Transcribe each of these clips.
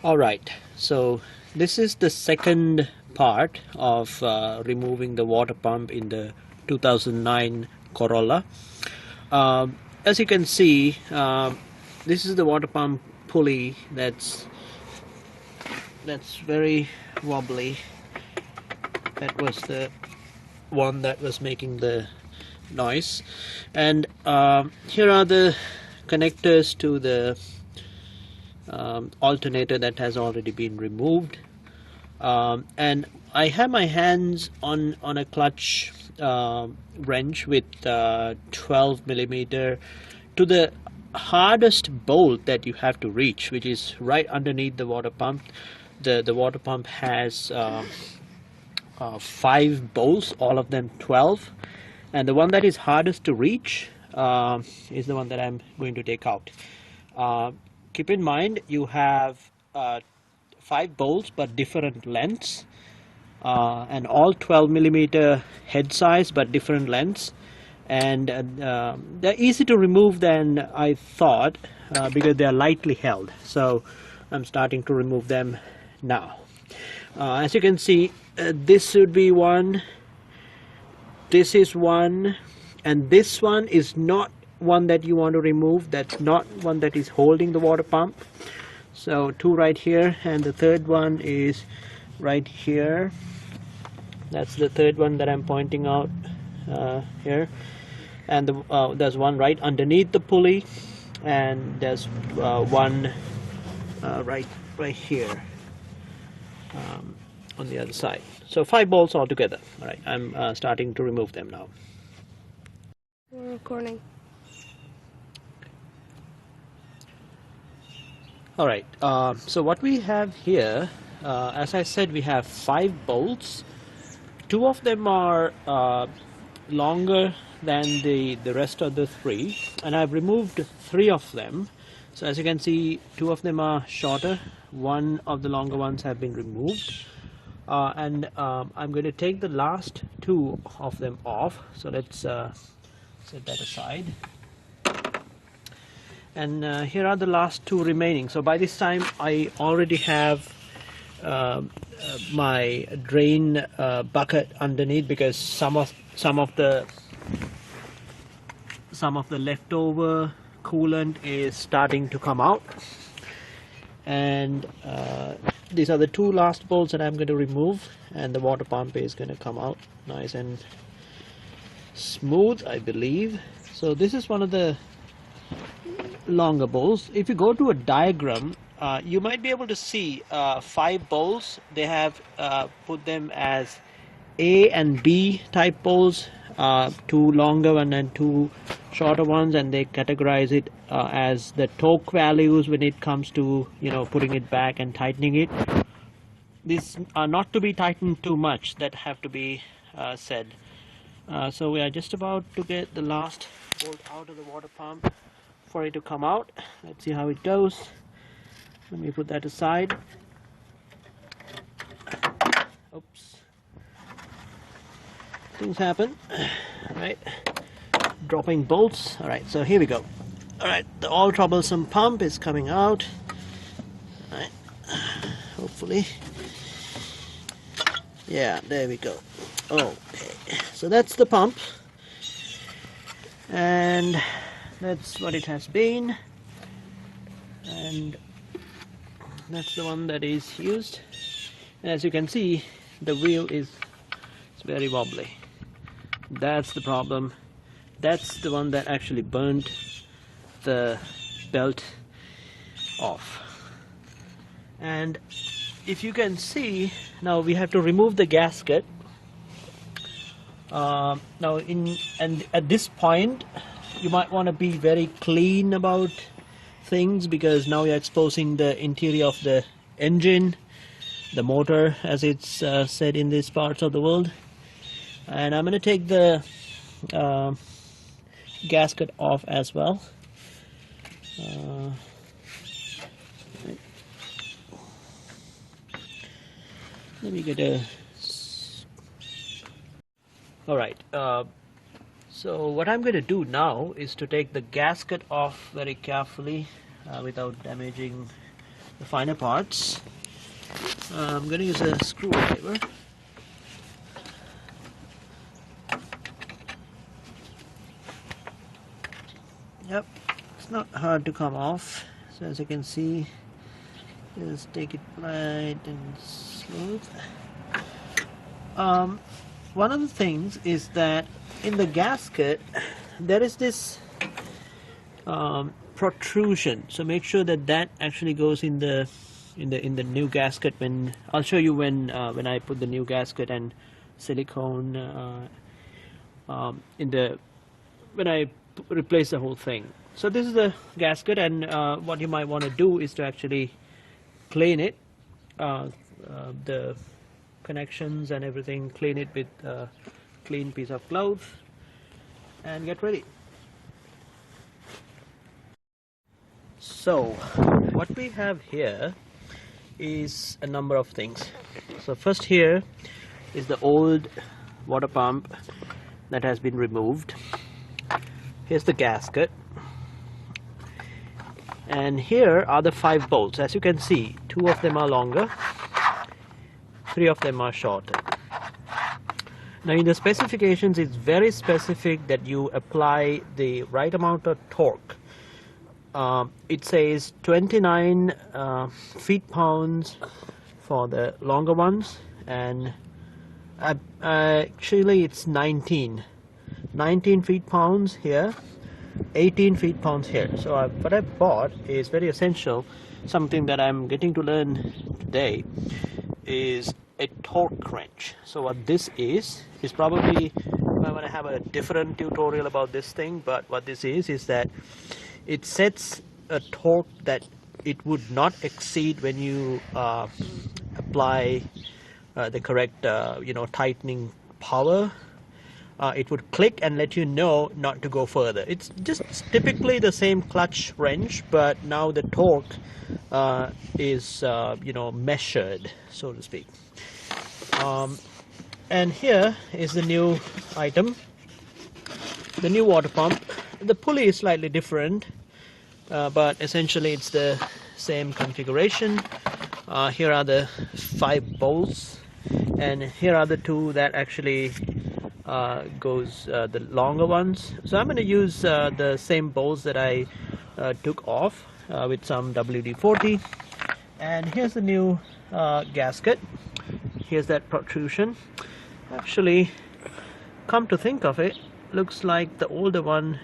Alright, so this is the second part of removing the water pump in the 2009 Corolla. As you can see, this is the water pump pulley that's very wobbly. That was the one that was making the noise, and here are the connectors to the alternator that has already been removed, and I have my hands on a clutch wrench with 12 millimeter to the hardest bolt that you have to reach, which is right underneath the water pump. The water pump has 5 bolts, all of them 12, and the one that is hardest to reach is the one that I'm going to take out. Keep in mind you have 5 bolts but different lengths, and all 12 millimeter head size but different lengths, and they're easy to remove than I thought, because they are lightly held. So I'm starting to remove them now. As you can see, this should be one, this is one, and this one is not one that you want to remove. That's not one that is holding the water pump. So 2 right here, and the third one is right here. That's the third one that I'm pointing out here, and there's one right underneath the pulley, and there's one right here on the other side. So 5 bolts altogether. All right, I'm starting to remove them now. We're recording. Alright, so what we have here, as I said, we have 5 bolts. 2 of them are longer than the rest of the 3, and I've removed 3 of them. So as you can see, 2 of them are shorter, 1 of the longer ones have been removed, and I'm going to take the last 2 of them off. So let's set that aside. And here are the last 2 remaining. So by this time I already have my drain bucket underneath, because some of the leftover coolant is starting to come out, and these are the 2 last bolts that I'm going to remove, and the water pump is going to come out nice and smooth, I believe. So this is one of the longer bolts. If you go to a diagram, you might be able to see 5 bolts. They have put them as A and B type bolts, 2 longer ones and 2 shorter ones, and they categorize it as the torque values when it comes to, you know, putting it back and tightening it. These are not to be tightened too much, that have to be said. So we are just about to get the last bolt out of the water pump for it to come out. Let's see how it goes. Let me put that aside. Oops, things happen. Alright, dropping bolts. Alright, so here we go. Alright, the all troublesome pump is coming out. Alright, hopefully. Yeah, there we go. Okay, so that's the pump, and that's what it has been, and that's the one that is used. And as you can see, the wheel is very wobbly. That's the problem. That's the one that actually burned the belt off. And if you can see, now we have to remove the gasket. Now at this point you might want to be very clean about things, because now you're exposing the interior of the engine, the motor, as it's said in these parts of the world. And I'm going to take the gasket off as well. Let me get a... Alright, so what I'm going to do now is to take the gasket off very carefully without damaging the finer parts. I'm going to use a screwdriver. Yep, it's not hard to come off. So as you can see, just take it light and smooth. One of the things is that in the gasket there is this protrusion, so make sure that that actually goes in the new gasket. When I'll show you when I put the new gasket and silicone when I replace the whole thing. So this is the gasket, and what you might want to do is to actually clean it, the connections and everything, clean it with a clean piece of cloth and get ready. So what we have here is a number of things. So first, here is the old water pump that has been removed. Here's the gasket, and here are the 5 bolts. As you can see, 2 of them are longer, 3 of them are shorter. Now in the specifications, it's very specific that you apply the right amount of torque. It says 29 feet-pounds for the longer ones, and actually it's 19 feet-pounds here, 18 feet-pounds here. So what I bought is very essential. Something that I'm getting to learn today is a torque wrench. So what this is probably, I'm going to have a different tutorial about this thing, but what this is that it sets a torque that it would not exceed when you apply the correct tightening power. It would click and let you know not to go further. It's just typically the same clutch wrench, but now the torque is measured, so to speak. And here is the new item, the new water pump. The pulley is slightly different, but essentially it's the same configuration. Here are the 5 bolts, and here are the 2 that actually goes the longer ones. So I'm going to use the same bolts that I took off with some WD-40. And here's the new gasket. Here's that protrusion. Actually, come to think of it, looks like the older one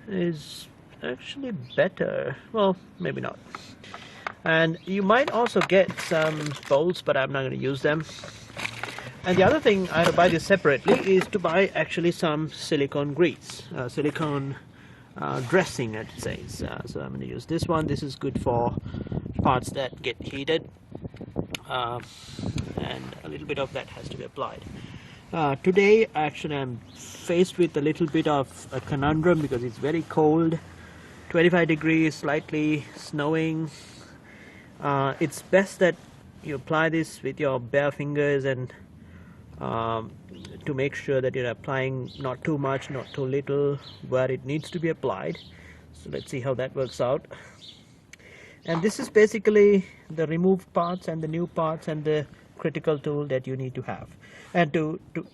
is actually better. Well, maybe not. And you might also get some bolts, but I'm not going to use them. And the other thing I had to buy this separately is to buy actually some silicone grease, silicone dressing, it says. So I'm going to use this one. This is good for parts that get heated, and a little bit of that has to be applied. Today actually I'm faced with a little bit of a conundrum because it's very cold, 25 degrees, slightly snowing. It's best that you apply this with your bare fingers, and to make sure that you're applying not too much, not too little, where it needs to be applied. So let's see how that works out. And this is basically the removed parts and the new parts and the critical tool that you need to have. And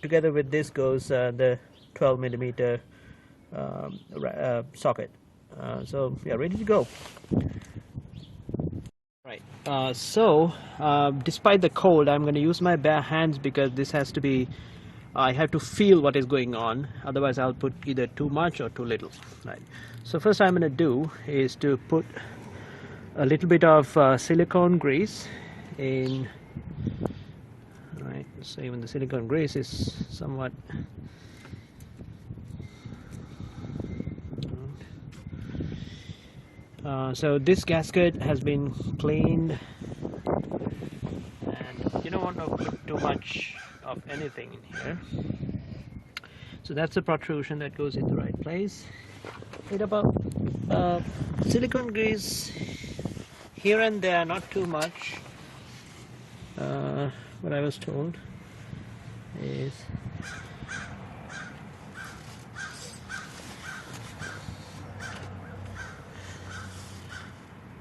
together with this goes the 12mm socket. So we are ready to go. Right. Despite the cold, I'm going to use my bare hands because this has to be, I have to feel what is going on. Otherwise, I'll put either too much or too little. Right. So first I'm going to do is to put a little bit of silicone grease in. Right. So even the silicone grease is somewhat. So this gasket has been cleaned, and you don't want to put too much of anything in here. So that's the protrusion that goes in the right place. With about silicone grease here and there, not too much. What I was told is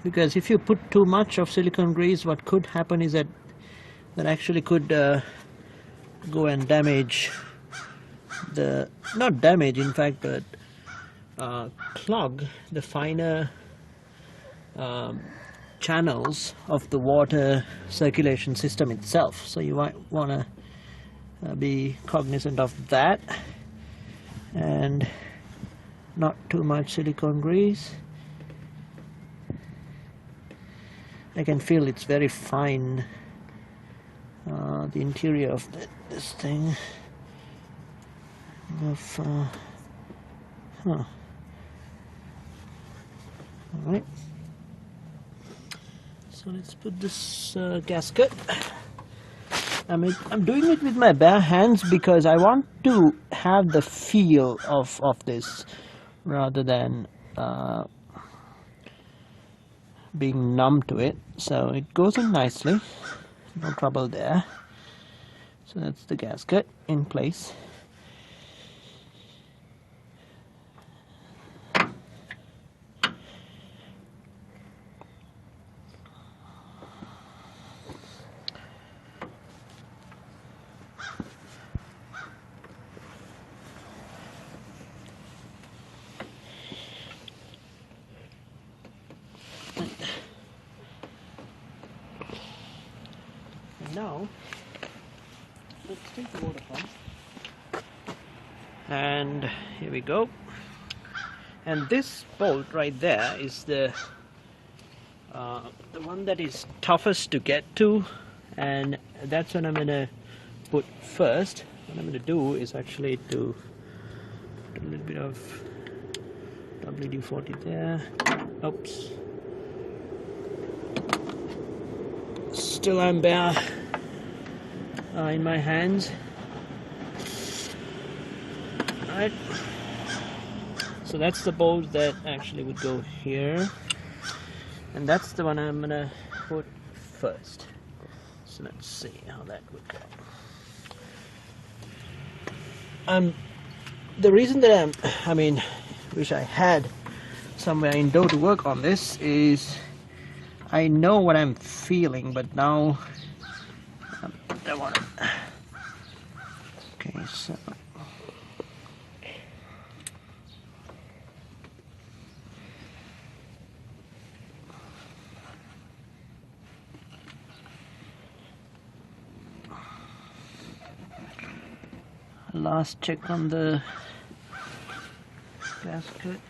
because if you put too much of silicone grease, what could happen is that actually could go and damage the, not damage in fact, but clog the finer channels of the water circulation system itself. So you might want to be cognizant of that, and not too much silicone grease. I can feel it's very fine, the interior of this thing. All right. So let's put this gasket. I'm doing it with my bare hands because I want to have the feel of this rather than being numb to it. So it goes in nicely, no trouble there. So that's the gasket in place. Now, let's take the water pump, and here we go. And this bolt right there is the one that is toughest to get to, and that's what I'm gonna put first. What I'm gonna do is actually to put a little bit of WD-40 there. Oops. Still I'm bare in my hands. Alright. So that's the bolt that actually would go here. And that's the one I'm gonna put first. So let's see how that would go. The reason that wish I had somewhere indoor to work on this is I know what I'm feeling, but now I want to. Okay, so last check on the gasket.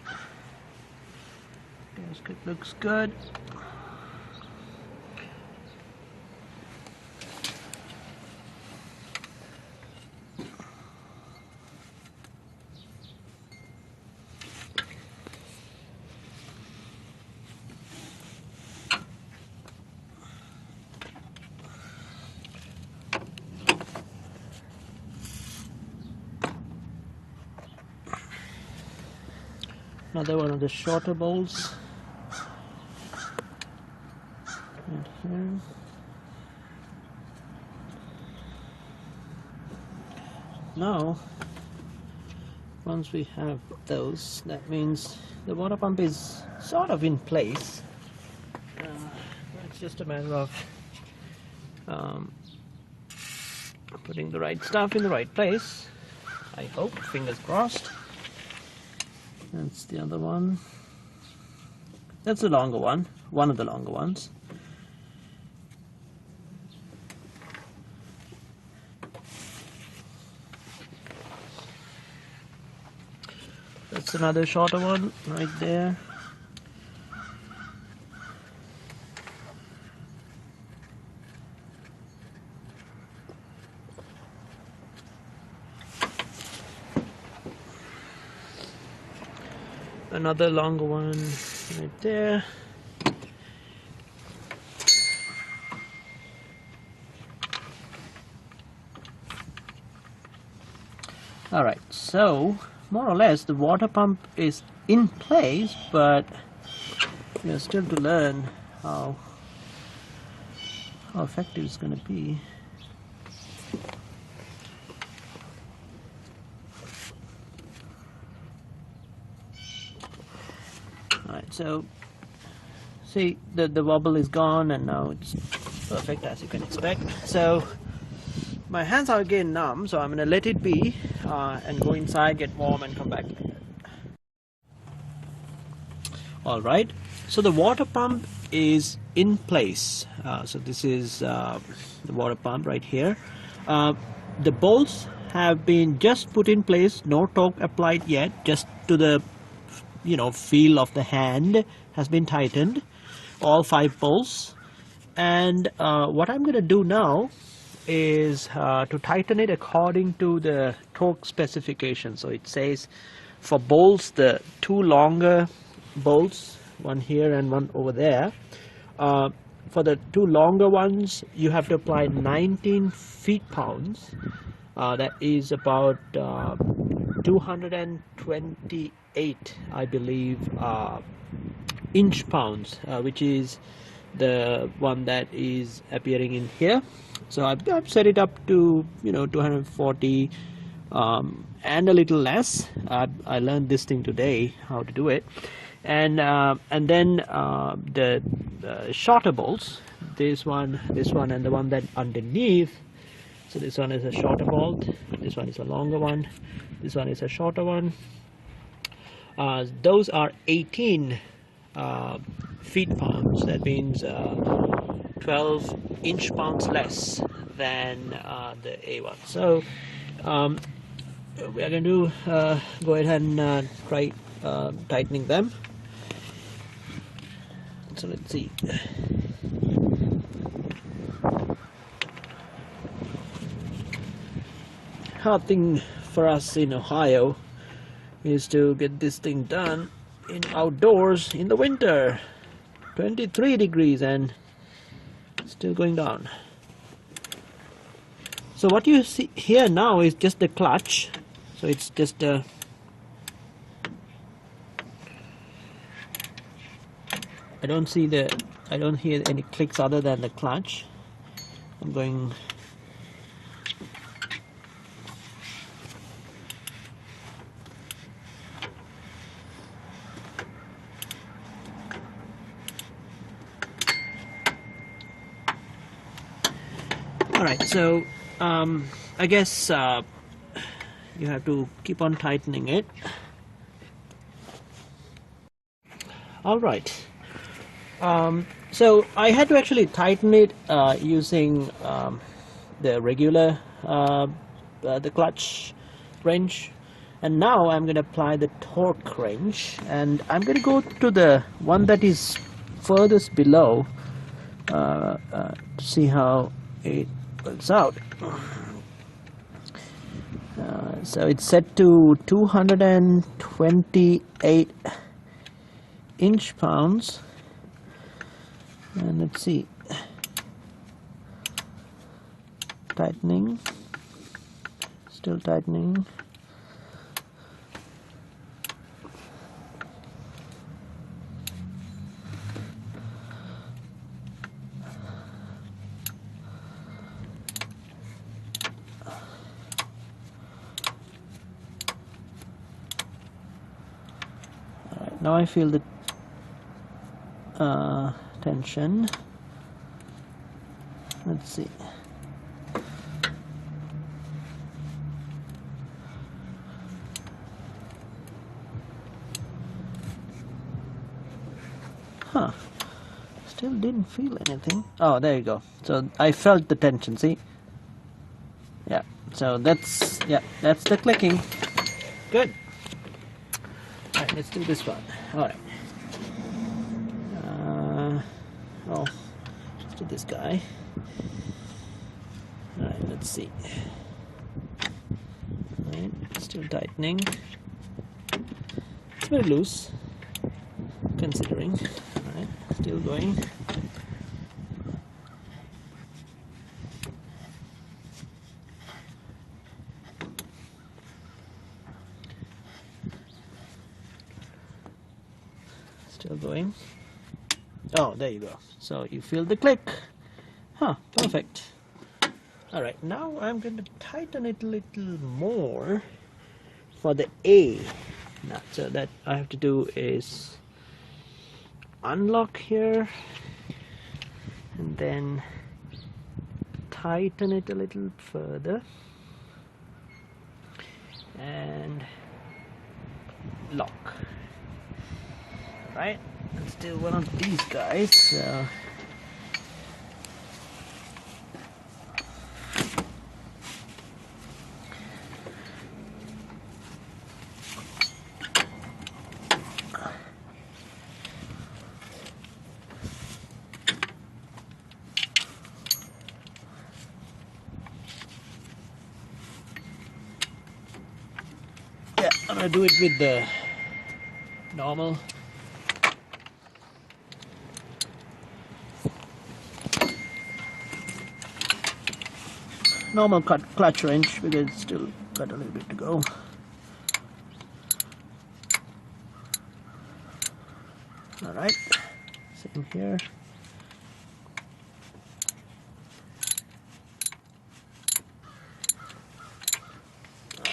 Gasket looks good. Another one of the shorter bolts. Right here. Now, once we have those, that means the water pump is sort of in place. It's just a matter of putting the right stuff in the right place. I hope, fingers crossed. That's the other one. That's the longer one, one of the longer ones. That's another shorter one right there. Another longer one right there. All right, so more or less the water pump is in place, but we're still to learn how effective it's going to be. Alright, so See, the wobble is gone, and now it's perfect, as you can expect. So my hands are again numb, so I'm going to let it be and go inside, get warm, and come back. Alright, so the water pump is in place. So this is the water pump right here. The bolts have been just put in place, no torque applied yet, just to the feel of the hand has been tightened, all 5 bolts. And what I'm going to do now is to tighten it according to the torque specification. So it says for bolts, the 2 longer bolts, one here and one over there, for the 2 longer ones you have to apply 19 feet-pounds. That is about 228, I believe, inch-pounds, which is the one that is appearing in here. So I've set it up to 240 and a little less. I learned this thing today, how to do it. And then the shorter bolts, this one, and the one that underneath. So this one is a shorter bolt, this one is a longer one, this one is a shorter one. Those are 18 feet-pounds. That means 12 inch-pounds less than the A1. So we are going to go ahead and try tightening them. So let's see. Hard thing for us in Ohio is to get this thing done in outdoors in the winter. 23 degrees and still going down. So what you see here now is just the clutch. So it's just I don't hear any clicks other than the clutch. I'm going. Alright, so I guess you have to keep on tightening it. Alright, so I had to actually tighten it using the regular the clutch wrench, and now I'm going to apply the torque wrench, and I'm going to go to the one that is furthest below to see how it works out. So it's set to 228 inch-pounds, and let's see, tightening, still tightening. Now I feel the tension. Let's see. Still didn't feel anything. Oh, there you go. So I felt the tension, see? Yeah. So that's the clicking. Good. Alright, let's do this one. Alright. Let's do this guy. Alright, let's see. Alright, still tightening. It's very loose, considering. Alright, still going. Still going. Oh, there you go. So you feel the click. Perfect. Alright, now I'm going to tighten it a little more for the A nut. So that I have to do is unlock here and then tighten it a little further and lock. Right, let's do one of these guys. So yeah, I'm gonna do it with the normal clutch wrench because it's still got a little bit to go. Alright, same here.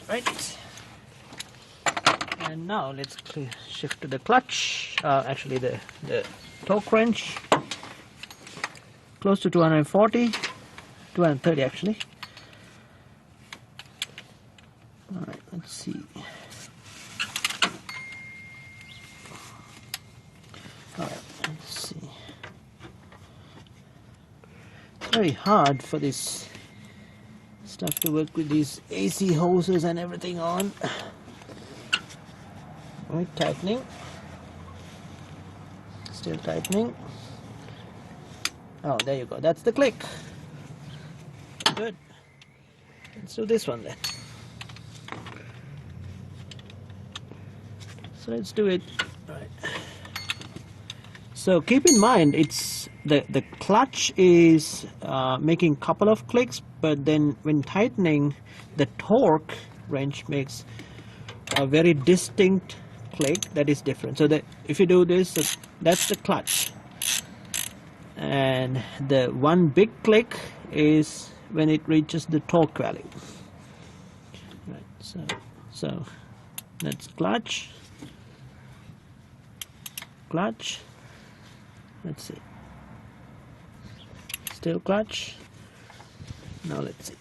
Alright, and now let's shift to the clutch, actually the torque wrench, close to 240, 230 actually. Alright, let's see. Alright, let's see. It's very hard for this stuff to work with these AC hoses and everything on. Alright, tightening. Still tightening. Oh, there you go. That's the click. Good. Let's do this one then. So let's do it. Right. So keep in mind, it's the clutch is making a couple of clicks, but then when tightening, the torque wrench makes a very distinct click that is different. So that if you do this, that's the clutch, and the one big click is when it reaches the torque value. Right. So that's clutch. Clutch. Let's see. Still clutch. Now let's see.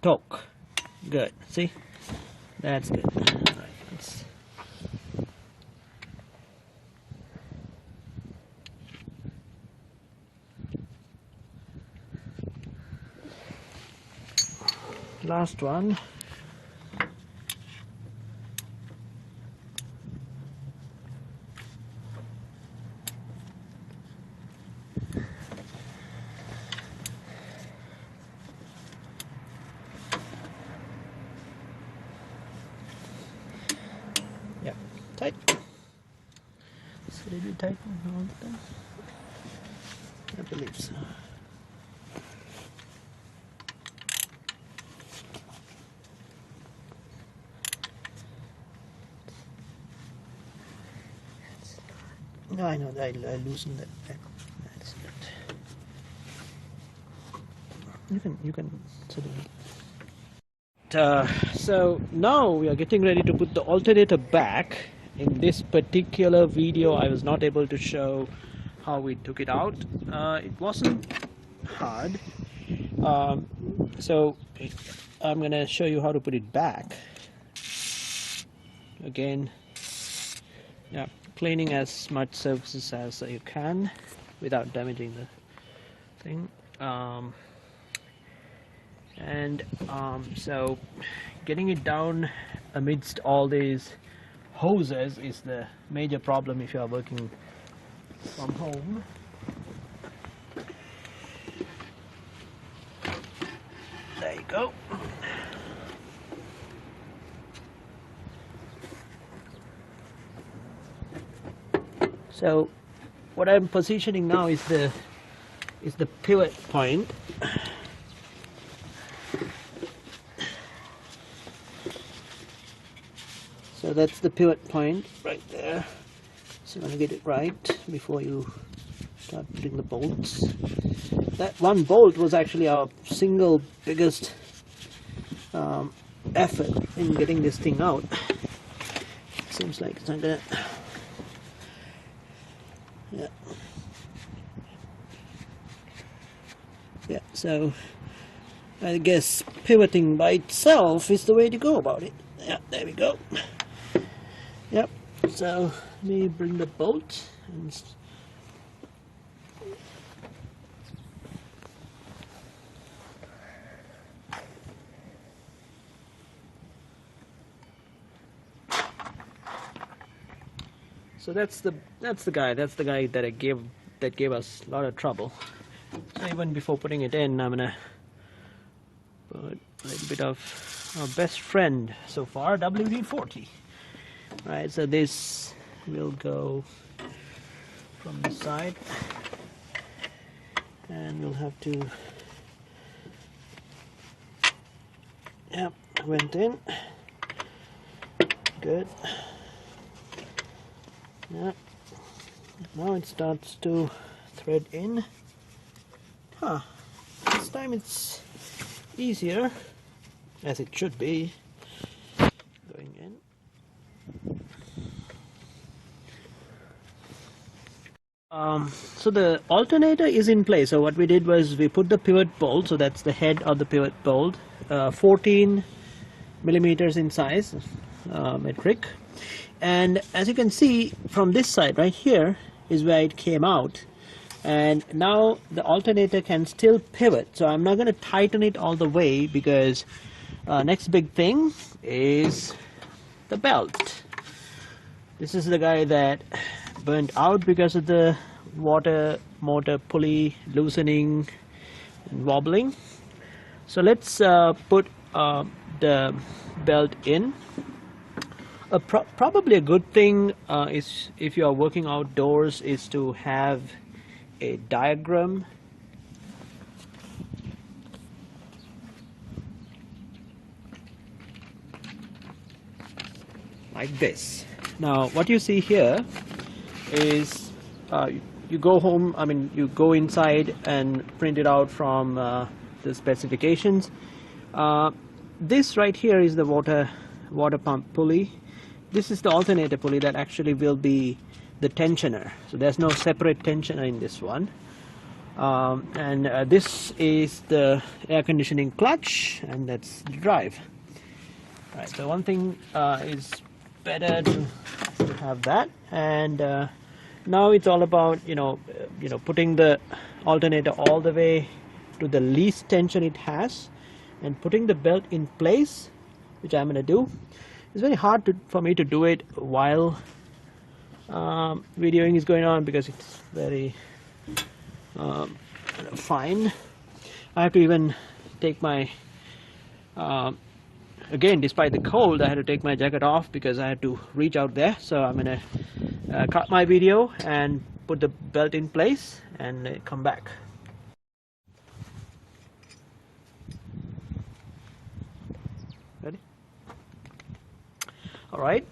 Torque. Good. See? That's good. Right, let's... Last one. Yeah, tight. So did you tighten all the time? I believe so. No, I know that I loosened that. That's good. You can sort of. So now we are getting ready to put the alternator back. In this particular video, I was not able to show how we took it out. It wasn't hard. So I'm gonna show you how to put it back. Again, yeah, cleaning as much surfaces as you can without damaging the thing. So getting it down amidst all these hoses is the major problem if you are working from home. There you go. So what I'm positioning now is the pivot point. So that's the pivot point right there. So you want to get it right before you start putting the bolts. That one bolt was actually our single biggest effort in getting this thing out. Seems like it's not gonna Yeah. Yeah, so I guess pivoting by itself is the way to go about it. Yeah, there we go. Yep, so let me bring the bolt and so that's the guy that gave us a lot of trouble. So even before putting it in, I'm gonna put a little bit of our best friend so far, WD-40. Right, so this will go from the side, and we'll have to. Yep, went in. Good. Yeah. Now it starts to thread in. Huh. This time it's easier, as it should be. Going in. So the alternator is in place. So what we did was we put the pivot bolt, so that's the head of the pivot bolt, 14 millimeters in size, metric. And as you can see from this side right here is where it came out, and now the alternator can still pivot. So I'm not going to tighten it all the way, because next big thing is the belt. This is the guy that burnt out because of the water motor pulley loosening and wobbling. So let's put the belt in. Probably a good thing is, if you are working outdoors, is to have a diagram like this. Now what you see here is you go home, I mean you go inside and print it out from the specifications. This right here is the water pump pulley. This is the alternator pulley that actually will be the tensioner. So there's no separate tensioner in this one. And this is the air conditioning clutch, and that's the drive. Right, so one thing is better to have that, and now it's all about putting the alternator all the way to the least tension it has, and putting the belt in place, which I'm going to do. It's very hard for me to do it while videoing is going on, because it's very fine. I have to even take my again, despite the cold, I had to take my jacket off because I had to reach out there. So I'm gonna cut my video and put the belt in place and come back. Ready? Alright,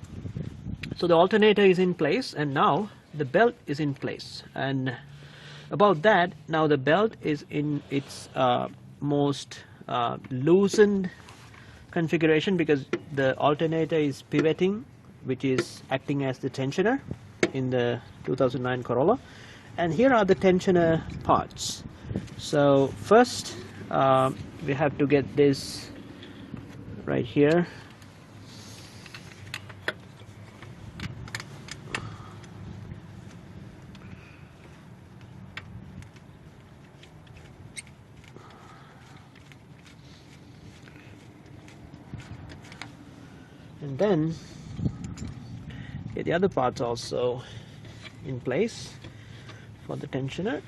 so the alternator is in place, and now the belt is in place. And about that, now the belt is in its most loosened configuration, because the alternator is pivoting, which is acting as the tensioner in the 2009 Corolla. And here are the tensioner parts. So first we have to get this right here. And then get the other parts also in place for the tensioner.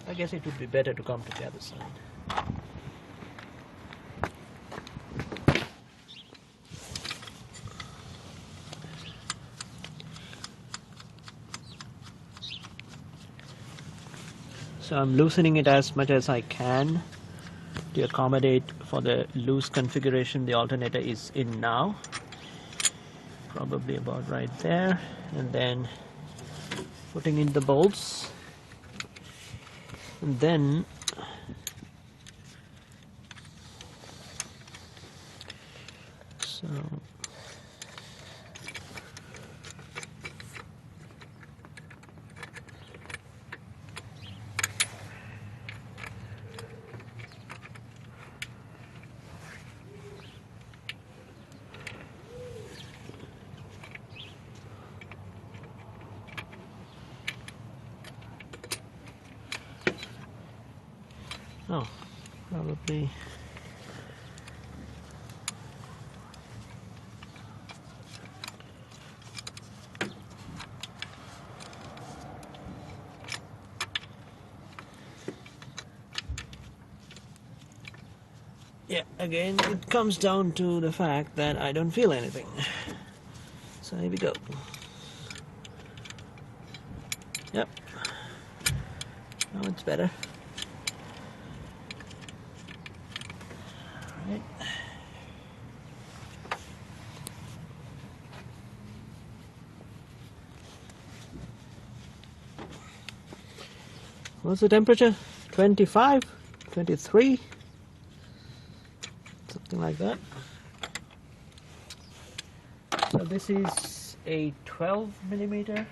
I guess it would be better to come to the other side. So I'm loosening it as much as I can to accommodate for the loose configuration the alternator is in now. Probably about right there. And then putting in the bolts. And then So oh, probably. Yeah, again, it comes down to the fact that I don't feel anything. So here we go. Yep. Now it's better. All right. What's the temperature? 25, 23, something like that. So this is a 12 millimeter.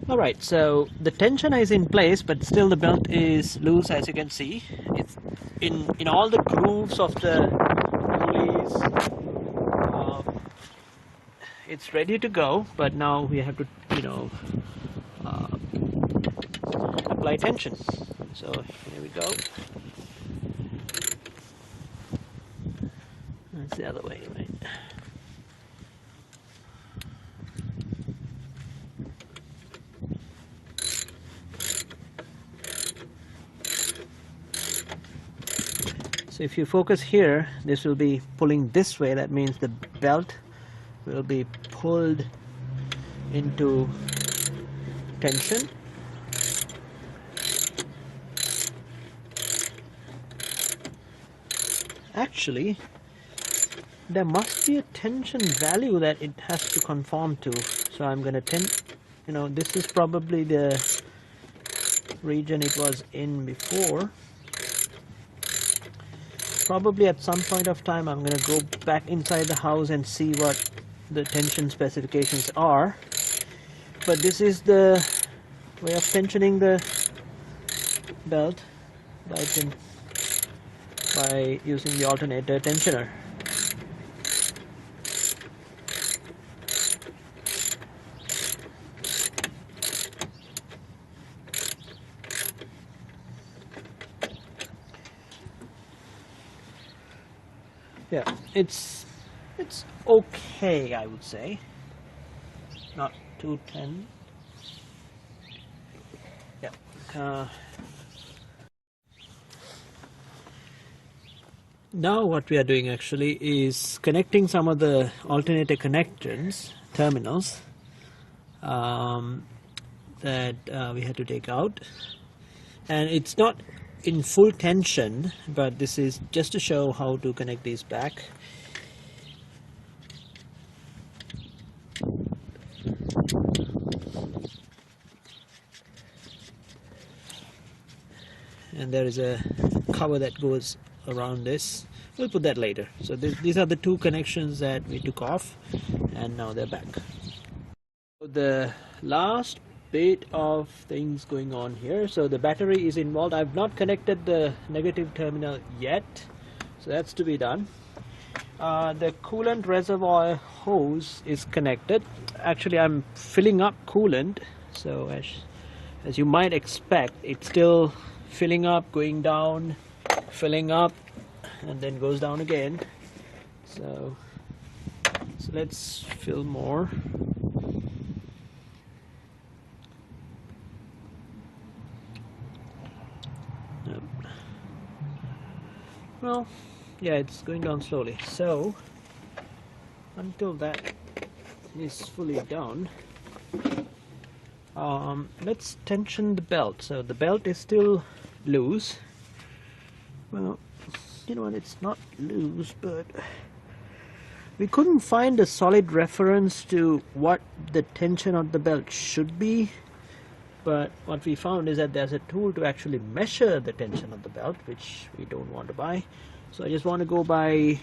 Alright, so the tension is in place, but still the belt is loose, as you can see. It's in all the grooves of the pulleys. It's ready to go, but now we have to, apply tension. So here we go. That's the other way, right? So if you focus here, this will be pulling this way. That means the belt will be pulled into tension. Actually, there must be a tension value that it has to conform to. So I'm going to this is probably the region it was in before. Probably at some point of time I'm going to go back inside the house and see what the tension specifications are. But this is the way of tensioning the belt by using the alternator tensioner. Yeah, it's okay, I would say. Not too tense. Yeah. Now what we are doing actually is connecting some of the alternator connectors, terminals, that we had to take out. And it's not in full tension, but this is just to show how to connect these back. And there is a cover that goes around this. We'll put that later. So these are the two connections that we took off, and now they're back. The last bit of things going on here. So the battery is involved. I've not connected the negative terminal yet, so that's to be done. The coolant reservoir hose is connected. Actually, I'm filling up coolant, so as you might expect, it's still filling up, going down, filling up, and then goes down again. So let's fill more. Well, yeah, it's going down slowly. So until that is fully done, Let's tension the belt. So the belt is still loose. Well, you know what, it's not loose, but we couldn't find a solid reference to what the tension of the belt should be. But what we found is that there's a tool to actually measure the tension of the belt, which we don't want to buy. So I just want to go by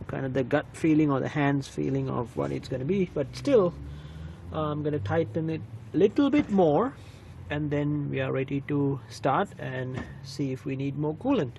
kind of the gut feeling or the hands feeling of what it's going to be. But still, I'm going to tighten it a little bit more, and then we are ready to start and see if we need more coolant.